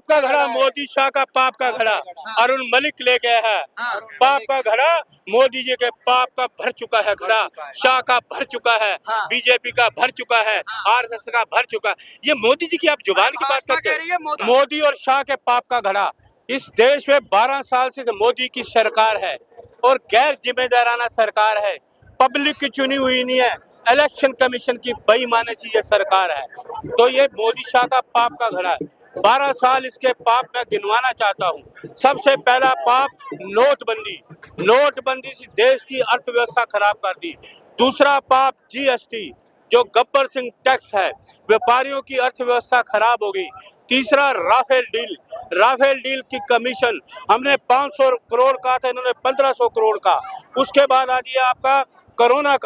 पाप का घड़ा, मोदी शाह का पाप का घड़ा अरुण मलिक ले गया है। पाप का घड़ा मोदी जी के पाप का भर चुका है घड़ा, शाह का भर चुका है, बीजेपी का भर चुका है, आरएसएस का भर चुका है। ये मोदी जी की आप जुबान की बात करते हैं, मोदी और शाह के पाप का घड़ा। इस देश में 12 साल से मोदी की सरकार है और गैर जिम्मेदाराना सरकार है, पब्लिक की चुनी हुई नहीं है, इलेक्शन कमीशन की बेईमानी से ये सरकार है। तो ये मोदी शाह का पाप का घड़ा है। 12 साल इसके पाप मैं गिनवाना चाहता हूँ। सबसे पहला पाप नोटबंदी, नोटबंदी से देश की अर्थव्यवस्था खराब कर दी। दूसरा पाप जीएसटी, जो गब्बर सिंह टैक्स है, व्यापारियों की अर्थव्यवस्था खराब हो गई। तीसरा राफेल डील की कमीशन, हमने 500 करोड़ का था, इन्होंने 1500 करोड़ का। उसके बाद आ गया आपका कोरोना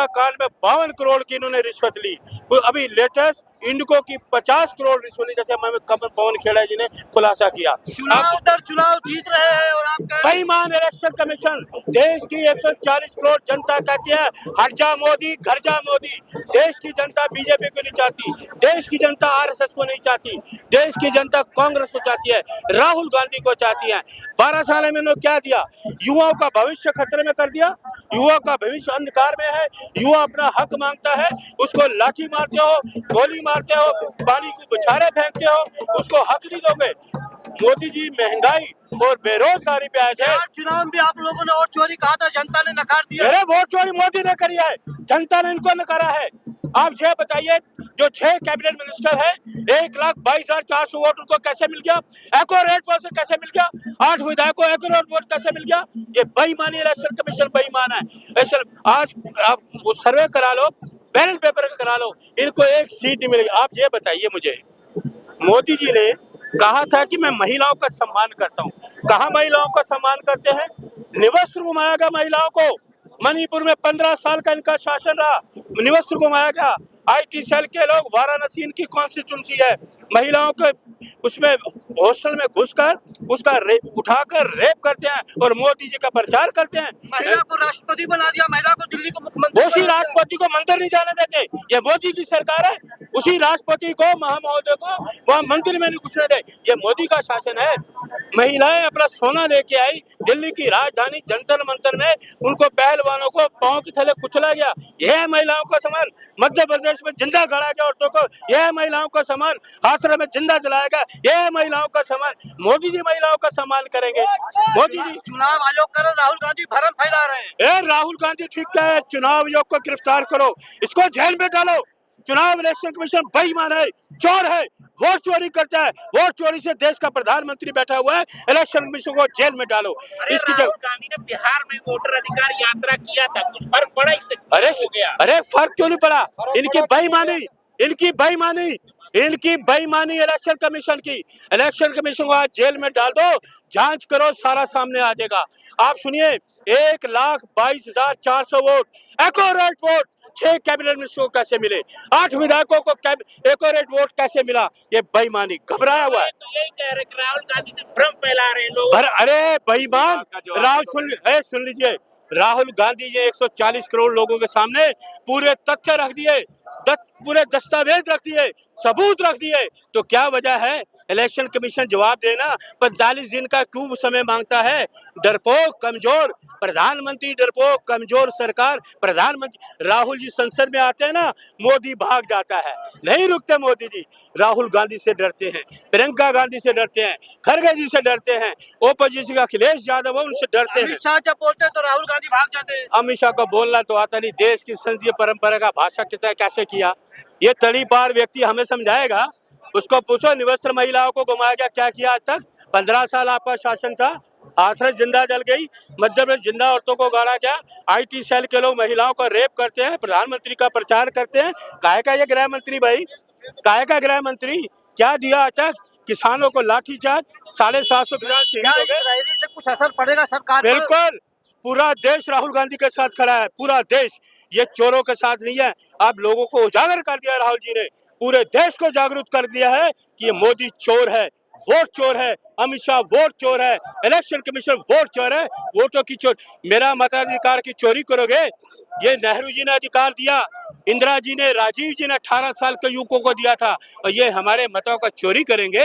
कांड में 52 करोड़ की इन्होंने रिश्वत ली। तो अभी लेटेस्ट इंडिको की 50 करोड़ रिश्वत ली, जैसे कमल पवन खेड़ा जी ने खुलासा किया। चुनाव जीत रहे हैं और आप बेईमान इलेक्शन कमीशन, देश की 140 करोड़ जनता कहती है हट जा मोदी, घर जा मोदी। देश की जनता बीजेपी को नहीं चाहती, देश की जनता आरएसएस को नहीं चाहती, देश की जनता कांग्रेस को चाहती है, राहुल गांधी को चाहती है। 12 साल में इन्होंने क्या दिया? युवाओं का भविष्य खतरे में कर दिया। युवा का भविष्य अंधकार में है। युवा अपना हक मांगता है, उसको लाठी मारते हो, गोली मारते हो, पानी को बुछारे फेंकते हो, उसको हक नहीं दोगे। मोदी जी महंगाई और बेरोजगारी पे आए थे। चुनाव में आप लोगों ने वोट चोरी कहा था, जनता ने नकार दिया। अरे वोट चोरी मोदी ने करी है, जनता ने इनको नकारा है। आप ये बताइए, जो 6 कैबिनेट मिनिस्टर है, 1,22,400 वोट उनको कैसे मिल गया? एक्यूरेट वोट से कैसे मिल गया? 8 विधायकों को एक्यूरेट वोट कैसे मिल गया? ये बेईमानी, इलेक्शन कमीशन बेईमान है। आज आप वो सर्वे करा लो, बैलेट पेपर करा लो, इनको एक सीट नहीं मिलेगी। आप ये बताइए मुझे, मोदी जी ने कहा था कि मैं महिलाओं का सम्मान करता हूँ। कहाँ महिलाओं का सम्मान करते हैं? निवस्त्र घुमाया गया महिलाओं को। मणिपुर में 15 साल का इनका शासन रहा, निवस्त्र घुमाया गया। आईटी सेल के लोग, वाराणसी इनकी कॉन्स्टिट्यूंसी है, महिलाओं के उसमें हॉस्टल में घुसकर उसका उठाकर रेप करते हैं और मोदी जी का प्रचार करते हैं। महिला को राष्ट्रपति बना दिया, महिला को दिल्ली को मुख्यमंत्री, उसी राष्ट्रपति को मंदिर नहीं जाने देते। ये मोदी की सरकार है, उसी राष्ट्रपति को, महामहोदय को वहाँ मंदिर में नहीं घुसने दे। ये मोदी का शासन है। महिलाएं अपना सोना लेके आई, दिल्ली की राजधानी जंतर मंतर में उनको पहलवानों को पांव के थले कुचला गया। यह है महिलाओं का सम्मान। मध्य प्रदेश में जिंदा गड़ा गया औरतों को, यह है महिलाओं का सम्मान। हाथरस में जिंदा जलाया गया, यह है महिलाओं का सम्मान। मोदी जी महिलाओं का सम्मान करेंगे? मोदी जी चुनाव आयोग कर राहुल गांधी भ्रम फैला रहे हैं। राहुल गांधी ठीक है, चुनाव आयोग को गिरफ्तार करो, इसको जेल में डालो। चुनाव इलेक्शन कमीशन बेईमान है, चोर है, वोट चोरी करता है। वोट चोरी से देश का प्रधानमंत्री बैठा हुआ है, इलेक्शन कमीशन को जेल में डालो। इसकी राहुल गांधी ने बिहार में वोटर अधिकार यात्रा किया था, कुछ फर्क पड़ा इससे? अरे फर्क क्यों नहीं पड़ा? इनकी बेईमानी इलेक्शन कमीशन की। इलेक्शन कमीशन को आज जेल में डाल दो, जांच करो, सारा सामने आ जाएगा। आप सुनिए, 1,22,400 वोट, एक्यूरेट वोट 6 कैबिनेट मिनिस्टरों को कैसे मिले? 8 विधायकों को एक्यूरेट वोट कैसे मिला? ये बेईमानी, घबराया हुआ है। तो यही कह रहे कि राहुल गांधी से भ्रम फैला रहे हैं लोग। अरे बेईमान, सुन लीजिए, राहुल गांधी जी 140 करोड़ लोगों के सामने पूरे तथ्य रख दिए, पूरे दस्तावेज रख दिए, सबूत रख दिए। तो क्या वजह है? इलेक्शन कमीशन जवाब देना 45 दिन का क्यों समय मांगता है? डरपोक, कमजोर प्रधानमंत्री, डरपोक कमजोर सरकार। प्रधानमंत्री राहुल जी संसद में आते हैं ना, मोदी भाग जाता है, नहीं रुकते मोदी जी। राहुल गांधी से डरते हैं, प्रियंका गांधी से डरते हैं, खड़गे जी से डरते हैं, ओपोजिशन का अखिलेश यादव है, उनसे डरते हैं। अमित शाह जब बोलते हैं तो राहुल गांधी भाग जाते हैं। अमित शाह को बोलना तो आता नहीं, देश की संसदीय परंपरा का भाषा कितना कैसे किया, ये तड़ी पार व्यक्ति हमें समझाएगा। उसको पूछो, निवस्त्र महिलाओं को घुमाया गया, क्या किया आज तक? 15 साल आपका शासन था, हाथरस जिंदा जल गई, मध्य प्रदेश जिंदा औरतों को गाड़ा गया, आईटी सेल के लोग महिलाओं को रेप करते हैं, प्रधानमंत्री का प्रचार करते हैं। काहे का ये गृह मंत्री भाई, काहे का गृह मंत्री? क्या दिया आज तक? किसानों को लाठीचार्ज, 750 किसान शहीद हो गए। से कुछ असर पड़ेगा सरकार पर? बिल्कुल, पूरा देश राहुल गांधी के साथ खड़ा है, पूरा देश। ये चोरों के साथ नहीं है। आप लोगों को उजागर कर दिया राहुल जी ने, पूरे देश को जागरूक कर दिया है कि ये मोदी चोर है, वोट चोर है, अमित शाह वोट चोर है, इलेक्शन कमीशन वोट चोर है, वोटों की चोर। मेरा मताधिकार की चोरी करोगे? ये नेहरू जी ने अधिकार दिया, इंदिरा जी ने, राजीव जी ने 18 साल के युवकों को दिया था, और ये हमारे मतों का चोरी करेंगे?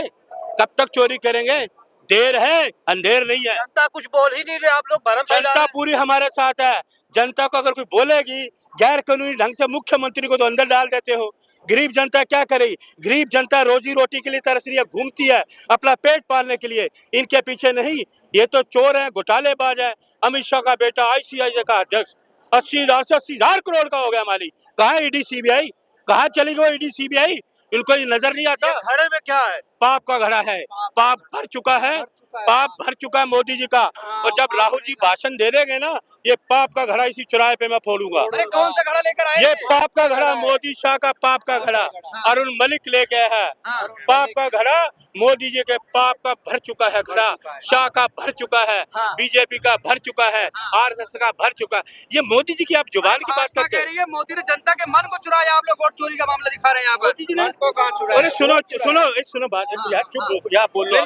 कब तक चोरी करेंगे? देर है, अंधेर नहीं है। जनता कुछ बोल ही नहीं रहे, आप लोग भरम फैला रहे जनता हैं। पूरी हमारे साथ है। जनता को अगर कोई बोलेगी गैर कानूनी ढंग से, मुख्यमंत्री को तो अंदर डाल देते हो। गरीब जनता क्या करेगी? गरीब जनता रोजी रोटी के लिए तरस रही है, घूमती है अपना पेट पालने के लिए, इनके पीछे नहीं। ये तो चोर है, घोटालेबाज है। अमित शाह का बेटा ICIJ का अध्यक्ष 80,000 करोड़ का हो गया मालिक। कहाँ है ED CBI? कहाँ चली गई ED CBI? इनको ये नजर नहीं आता। ये घड़े में क्या है? पाप का घड़ा है, पाप भर चुका है, पाप भर चुका है मोदी जी का। और जब राहुल जी भाषण दे देंगे ना, ये पाप का घड़ा इसी चौराहे पे मैं फोड़ूंगा। अरे कौन सा घड़ा लेकर आए? ये पाप का घड़ा, मोदी शाह का पाप का घड़ा अरुण मलिक लेके है। पाप का घड़ा मोदी जी के पाप का भर चुका है घड़ा, शाह का भर चुका है, BJP का भर चुका है, RSS का भर चुका है। ये मोदी जी की आप जुबान की बात भाजपा करते कह हैं। रही है मोदी ने जनता के मन को चुराया, आप लोग वोट चोरी का मामला दिखा रहे हैं यहाँ पर। मोदी जी ने को कहाँ चुराया? अरे सुनो सुनो, एक सुनो बात, यार चुप यार बोल लो।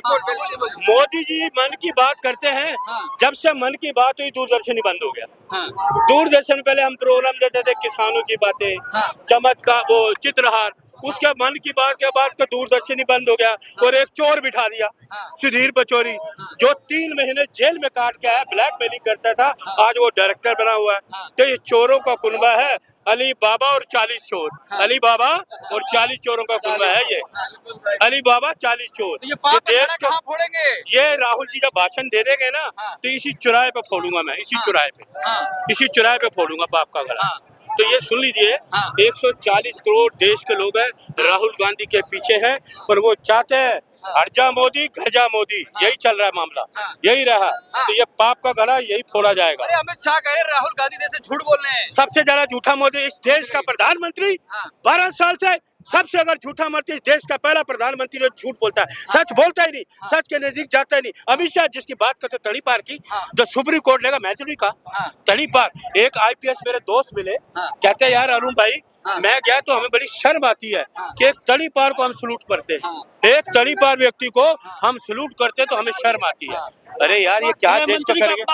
मोदी जी मन की बात करते हैं। जब से मन की बात हुई दूरदर्शन ही बंद हो गया। दूरदर्शन पहले हम प्रोग्राम देते थे किसानों की बातें, चमत्कार, वो चित्रहार। उसके मन की बात के बाद का दूरदर्शन ही बंद हो गया और एक चोर बिठा दिया, सुधीर पचौरी, जो 3 महीने जेल में काट के आया, ब्लैकमेलिंग करता था, आज वो डायरेक्टर बना हुआ है। तो ये चोरों का कुनबा है, अली बाबा और 40 चोर। अली बाबा और 40 चोरों का कुनबा है ये। अली बाबा 40 चोर। तो ये पाप का देश घड़ा को कहाँ फोड़ेंगे? ये राहुल जी जब भाषण दे देंगे ना, तो इसी चौराहे पे फोड़ूंगा मैं, इसी चौराहे पे, इसी चौराहे पे फोड़ूंगा पाप का घड़ा। तो ये सुन लीजिए, 140 करोड़ देश के लोग हैं, राहुल गांधी के पीछे हैं और वो चाहते हैं हर जा मोदी घर जा मोदी। यही चल रहा है मामला, यही रहा। तो ये पाप का घड़ा यही फोड़ा जाएगा। अरे अमित शाह कह रहे हैं राहुल गांधी जैसे झूठ बोल रहे हैं। सबसे ज्यादा झूठा मोदी इस देश का प्रधानमंत्री, 12 साल से सबसे अगर झूठा मंत्री, इस देश का पहला प्रधानमंत्री जो झूठ बोलता है, सच बोलता ही नहीं, सच के नजदीक जाता ही नहीं। अमित शाह जिसकी बात करते तड़ी पार की, जो सुप्रीम कोर्ट लेगा, मैं तो नहीं कहा तड़ी पार। एक IPS मेरे दोस्त मिले, कहते हैं यार अरुण भाई, मैं गया तो हमें बड़ी शर्म आती है कि एक तड़ी पार को हम सलूट करते हैं, एक तड़ी पार व्यक्ति को हम सलूट करते तो हमें शर्म आती है। अरे यार ये क्या देश का करेंगे?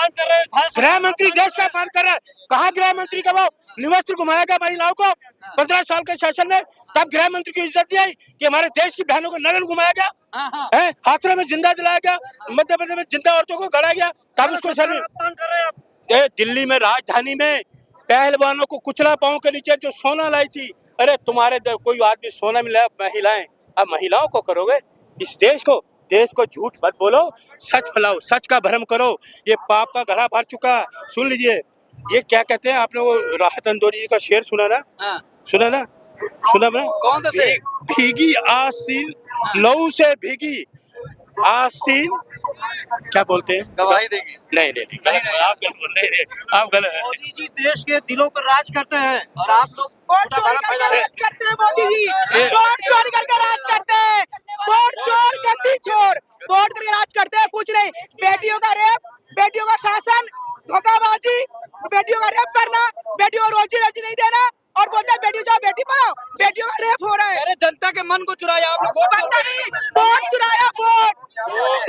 गृह मंत्री देश का अपमान कर रहा है। कहाँ गृह मंत्री का वो निवस्त्र घुमाया गया महिलाओं को 15 साल के शासन में? तब गृह मंत्री की इज्जत नहीं आई कि हमारे देश की बहनों को नग्न घुमाया गया है, हाथरस में जिंदा जलाया गया, मध्य प्रदेश में जिंदा औरतों को गढ़ा गया, तब उसको शर्म। दिल्ली में राजधानी में पहलवानों को कुचला पांव के नीचे जो सोना लाई थी, अरे तुम्हारे कोई आदमी सोना मिला, महिलाएं, अब महिलाओं को करोगे? इस देश को झूठ मत बोलो, सच फैलाओ, सच का भ्रम करो। ये पाप का घड़ा भर चुका। सुन लीजिए, ये क्या कहते हैं, आपने वो राहत इंदौरी जी का शेर सुना ना? सुना ना? सुना ना? कौन सा शेर? भीगी आस्तीन लहू से भीगी आस्तीन, क्या बोलते हैं? गवाही देंगे। नहीं, आप गलत नहीं, आप गलत। मोदी जी देश के दिलों पर राज करते हैं और आप लोग वोट चोरी करके राज करते हैं मोदी जी, वोट चोरी करके राज करते हैं, वोट चोर गंदी चोर, वोट करके राज करते हैं। कुछ नहीं, बेटियों का रेप, बेटियों का शासन, धोखाबाजी, बेटियों का रेप करना, बेटियों को रोजी रोटी नहीं देना और बोलते हैं बेटी जाओ बेटी पढ़ाओ, बेटियों का रेप हो रहा है। अरे जनता के मन को चुराया आप लोग, वोट चुराया, वोट,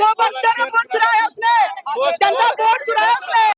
वो बंदर ने वोट चुराया उसने, जनता वोट चुराया उसने।